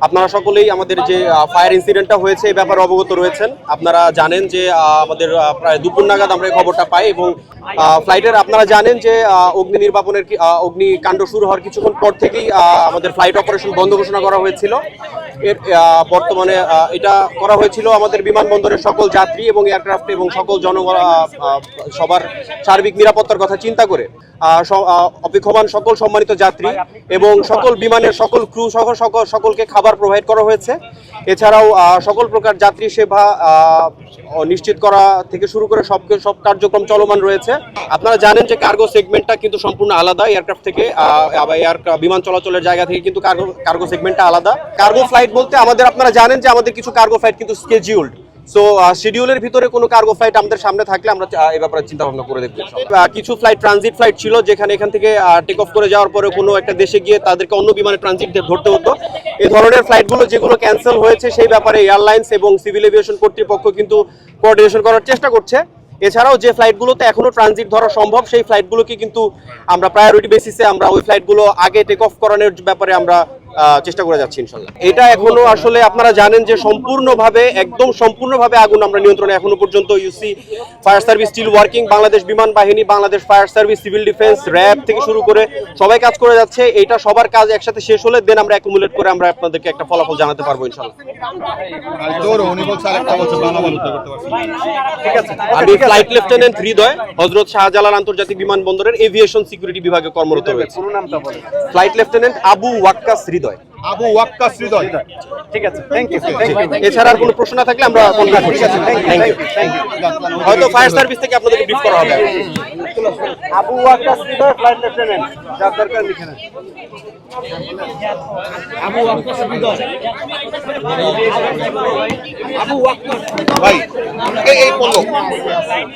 আপনারা সকলেই আমাদের যে ফায়ার ইনসিডেন্টটা হয়েছে এই ব্যাপারে অবগত রয়েছেন। আপনারা জানেন যে আমাদের প্রায় দুপুর নাগাদ আমরা এই খবরটা পাই এবং ফ্লাইটের আপনারা জানেন যে অগ্নি নির্বাপনের অগ্নিকাণ্ড শুরু হওয়ার কিছুক্ষণ পর থেকেই আমাদের ফ্লাইট অপারেশন বন্ধ ঘোষণা করা হয়েছিল। এর বর্তমানে এটা করা হয়েছিল আমাদের বিমানবন্দরের সকল যাত্রী এবং এয়ারক্রাফট এবং সকল জনগণ সবার সার্বিক নিরাপত্তার কথা চিন্তা করে অপেক্ষমান সকল সম্মানিত যাত্রী এবং সকল বিমানের সকল ক্রু সহ সকলকে খাবার প্রোভাইড করা হয়েছে। এছাড়াও সকল প্রকার যাত্রী সেবা নিশ্চিত করা থেকে শুরু করে সব কার্যক্রম চলমান রয়েছে। আপনারা জানেন যে কার্গো সেগমেন্টটা কিন্তু সম্পূর্ণ আলাদা এয়ারক্রাফট থেকে, বিমান চলাচলের জায়গা থেকে কিন্তু কার্গো সেগমেন্টটা আলাদা। কার্গো ফ্লাইট বলতে আপনারা জানেন যে আমাদের কিছু কার্গো ফ্লাইট কিন্তু স্কেডিউলড, সো শিডিউলের ভিতরে কোনো কার্গো ফ্লাইট আমাদের সামনে থাকলে আমরা এই ব্যাপারে চিন্তা ভাবনা করে দেখব। কিছু ফ্লাইট ট্রানজিট ফ্লাইট ছিল যেখানে এখান থেকে টেক অফ করে যাওয়ার পরে কোনো একটা দেশে গিয়ে তাদেরকে অন্য বিমানে ট্রানজিট ধরতে হতো। এই ধরনের ফ্লাইটগুলো যেগুলো ক্যান্সেল হয়েছে সেই ব্যাপারে এয়ারলাইন্স এবং সিভিল এভিয়েশন কর্তৃপক্ষ কিন্তু কোঅর্ডিনেশন করার চেষ্টা করছে। এছাড়াও যে ফ্লাইটগুলোতে এখনো ট্রানজিট ধরা সম্ভব সেই ফ্লাইটগুলোকে কিন্তু আমরা প্রায়োরিটি বেসিসে আমরা ওই ফ্লাইটগুলো আগে টেক অফ করানোর ব্যাপারে আমরা চেষ্টা করে যাচ্ছি ইনশাল্লাহ। এটা এখনো আসলে আপনারা জানেন যে সম্পূর্ণভাবে আগুন আমরা নিয়ন্ত্রণে এখনো পর্যন্ত ইউসি fire service still working, Bangladesh বিমান বাহিনী, Bangladesh fire service, civil defence, RAB থেকে শুরু করে সবাই কাজ করে যাচ্ছে। এইটা সবার কাজ একসাথে শেষ হলে দেন আমরা অ্যাকুমুলেট করে আমরা আপনাদেরকে একটা ফলাফল জানাতে পারবো ইনশাল্লাহ। ঠিক আছে, আমি ফ্লাইট লেফটেন্যান্ট হৃদয় হযরত শাহজালাল আন্তর্জাতিক বিমানবন্দরের এভিয়েশন সিকিউরিটি বিভাগে কর্মরত রয়েছে। ফ্লাইট লেফটেন্যান্ট আবু ওয়াক্কাস হৃদয়। ঠিক আছে, থ্যাংক ইউ। এছাড়া আর কোনো প্রশ্ন না থাকলে আমরা কন্ট্যাক্ট করছি। Thank you. হয়তো ফায়ার সার্ভিস থেকে আপনাদেরকে ব্রিফ করা হবে। আবু ওয়াক্কাস হৃদয়, ফ্লাইট লেফটেন্যান্ট, যার দরকার লিখে নেন। আবু ওয়াক্কাস হৃদয়, আবু ওয়াক্কাস ভাই এই বলো।